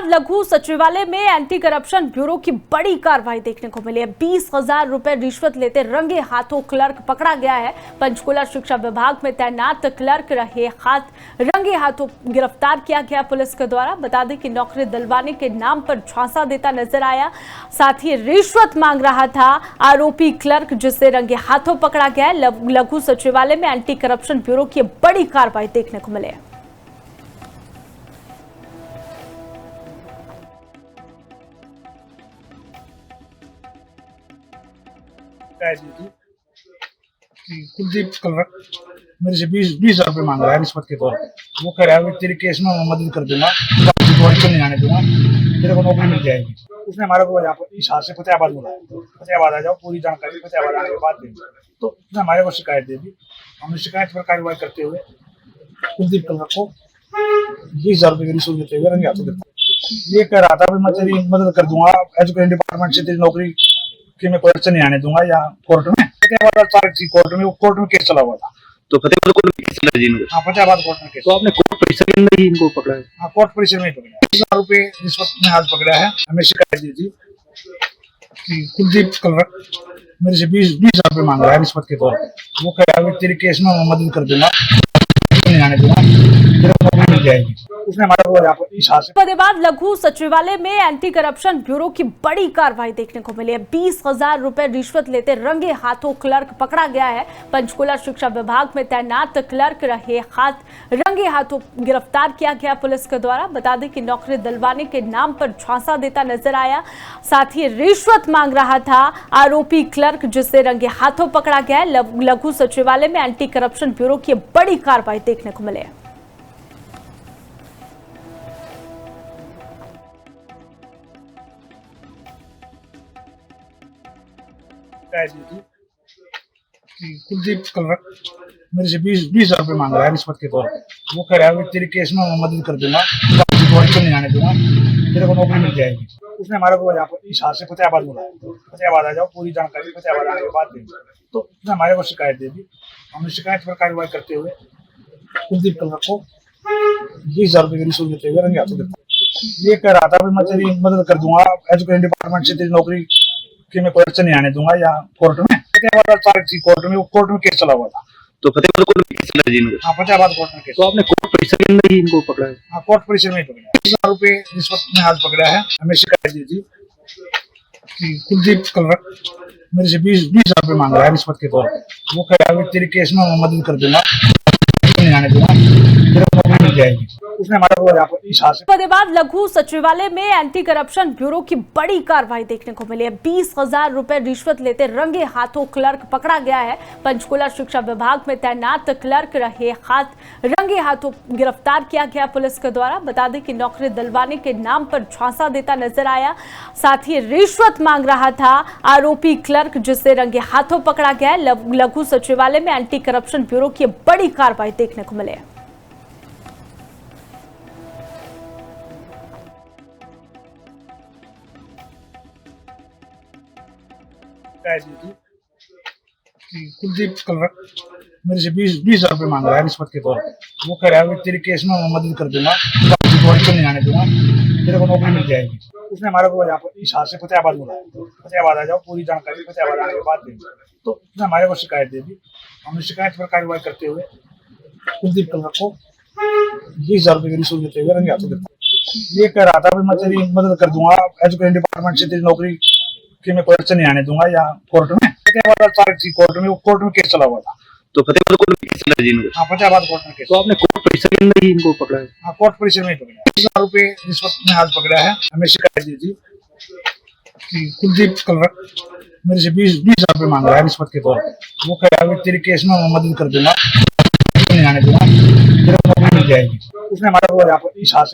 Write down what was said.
फतेहाबाद लघु सचिवालय में एंटी करप्शन ब्यूरो की बड़ी कार्रवाई देखने को मिली है। 20,000 रुपए रिश्वत लेते रंगे हाथों क्लर्क पकड़ा गया है। पंचकुला शिक्षा विभाग में तैनात क्लर्क रंगे हाथों गिरफ्तार किया गया पुलिस के द्वारा। बता दें कि नौकरी दिलवाने के नाम पर झांसा देता नजर आया, साथ ही रिश्वत मांग रहा था आरोपी क्लर्क, जिसे रंगे हाथों पकड़ा गया है। लघु सचिवालय में एंटी करप्शन ब्यूरो की बड़ी कार्रवाई देखने को मिली है। कुलदीप क्लर्क मेरे से 20,000 रुपए मांग रहा है रिश्वत के तौर पे। वो कह रहा है कि तेरे केस में मैं मदद कर दूंगा, नहीं आने दूंगा, तेरे को नौकरी मिल जाएगी। उसने हमारे को यहाँ पर इस हाथ से फतेहाबाद बुलाया, फतेहाबाद आ जाओ, पूरी जानकारी फतेहाबाद आने के बाद देंगे। तो उसने हमारे को शिकायत दे दी। हमने शिकायत पर कार्रवाई करते हुए कुलदीप क्लर्क को 20,000 रुपए की रिश्वत देते हुए रंगे हाथों गिरफ्तार। ये कह रहा था मैं तेरी मदद कर दूंगा, एजुकेशन डिपार्टमेंट से तेरी नौकरी कि मैं कोई नहीं आने दूंगा। या कोर्ट में कोर्ट में केस चला हुआ था। तो फतेहाबाद कोर्ट में केस चला जी इनका? हाँ, फतेहाबाद कोर्ट में केस। तो आपने कोर्ट परिसर के अंदर ही इनको पकड़ा है? हाँ, कोर्ट परिसर में ही पकड़ा। 20,000 रुपए रिश्वत में आज पकड़ा है। हमें शिकायत दी थी कि कुलदीप क्लर्क मेरे से 20,000 रुपए मांग रहा है रिश्वत के तौर पे। वो कह रहा है कि तेरे केस में मैं मदद कर दूंगा, नहीं आने दूंगा, तेरे को नौकरी मिल जाएगी। उसने हमारे को यहाँ पर इस हाथ से। फतेहाबाद लघु सचिवालय में एंटी करप्शन ब्यूरो की बड़ी कार्रवाई देखने को मिली है। 20,000 रुपए रिश्वत लेते रंगे हाथों क्लर्क पकड़ा गया है। पंचकुला शिक्षा विभाग में तैनात क्लर्क रंगे हाथों गिरफ्तार किया गया पुलिस के द्वारा। बता दें कि नौकरी दिलवाने के नाम पर झांसा देता नजर आया, साथ ही रिश्वत मांग रहा था आरोपी क्लर्क, जिसे रंगे हाथों पकड़ा गया है। लघु सचिवालय में एंटी करप्शन ब्यूरो की बड़ी कार्रवाई देखने को मिली है। कुलदीप क्लर्क मेरे से 20,000 रुपए मांग रहा है रिश्वत के तौर पे। वो कह रहा है कि तेरे केस में मैं मदद कर दूंगा, नहीं आने दूंगा, तेरे को नौकरी मिल जाएगी। उसने हमारे को यहाँ पर इस हाथ से फतेहाबाद बुलाया, फतेहाबाद आ जाओ, पूरी जानकारी फतेहाबाद आने के बाद देंगे। तो उसने हमारे को शिकायत दे दी। हमने शिकायत पर कार्रवाई करते हुए कुलदीप क्लर्क को 20,000 रुपए की रिश्वत देते हुए रंगे हाथों गिरफ्तार। ये कह रहा था मैं तेरी मदद कर दूंगा, एजुकेशन डिपार्टमेंट से तेरी नौकरी कि मैं कोई नहीं आने दूंगा। या कोर्ट में कोर्ट में केस चला हुआ था। तो फतेहाबाद कोर्ट में केस चला जी इनका? हाँ, फतेहाबाद कोर्ट में केस। तो आपने कोर्ट परिसर के अंदर ही इनको पकड़ा है? हाँ, कोर्ट परिसर में ही पकड़ा। 20,000 रुपए रिश्वत में आज पकड़ा है। हमें शिकायत दी थी कि कुलदीप क्लर्क मेरे से 20,000 रुपए मांग रहा है रिश्वत के तौर पे। वो कह रहा है कि तेरे केस में मैं मदद कर दूंगा, नहीं आने दूंगा, तेरे को नौकरी मिल जाएगी। उसने हमारे को यहाँ पर इस हाथ से। फतेहाबाद लघु सचिवालय में एंटी करप्शन ब्यूरो की बड़ी कार्रवाई देखने को मिली है। 20,000 रुपए रिश्वत लेते रंगे हाथों क्लर्क पकड़ा गया है। पंचकुला शिक्षा विभाग में तैनात क्लर्क रंगे हाथों गिरफ्तार किया गया पुलिस के द्वारा। बता दें कि नौकरी दिलवाने के नाम पर झांसा देता नजर आया, साथ ही रिश्वत मांग रहा था आरोपी क्लर्क, जिसे रंगे हाथों पकड़ा गया है। लघु सचिवालय में एंटी करप्शन ब्यूरो की बड़ी कार्रवाई देखने को मिली है। कुलदीप क्लर्क मेरे से 20,000 रुपए मांग रहा है रिश्वत के तौर पे। वो कह रहा है कि तेरे केस में मैं मदद कर दूंगा, नहीं आने दूंगा, तेरे को नौकरी मिल जाएगी। उसने हमारे को यहाँ पर इस हाथ से फतेहाबाद बुलाया, फतेहाबाद आ जाओ, पूरी जानकारी फतेहाबाद आने के बाद देंगे। तो उसने हमारे को शिकायत दे दी। हमने शिकायत पर कार्रवाई करते हुए कुलदीप क्लर्क को 20,000 रुपए की रिश्वत देते हुए रंगे हाथों गिरफ्तार। ये कह रहा था मैं तेरी मदद कर दूंगा, एजुकेशन डिपार्टमेंट से तेरी नौकरी कि मैं कोई नहीं आने दूंगा। या कोर्ट में कोर्ट में केस चला हुआ था। तो फतेहाबाद कोर्ट में केस चला जी इनका? हाँ, फतेहाबाद कोर्ट में केस। तो आपने कोर्ट परिसर के अंदर ही इनको पकड़ा है? हाँ, कोर्ट परिसर में ही पकड़ा। 20,000 रुपए रिश्वत में आज पकड़ा है। हमें शिकायत दी थी कि कुलदीप क्लर्क मेरे से 20,000 रुपए मांग रहा है रिश्वत के तौर पे। वो कह रहा है कि तेरे केस में मैं मदद कर दूंगा, नहीं आने दूंगा, तेरे को नौकरी मिल जाएगी। उसने हमारे को यहाँ पर इस हाथ से।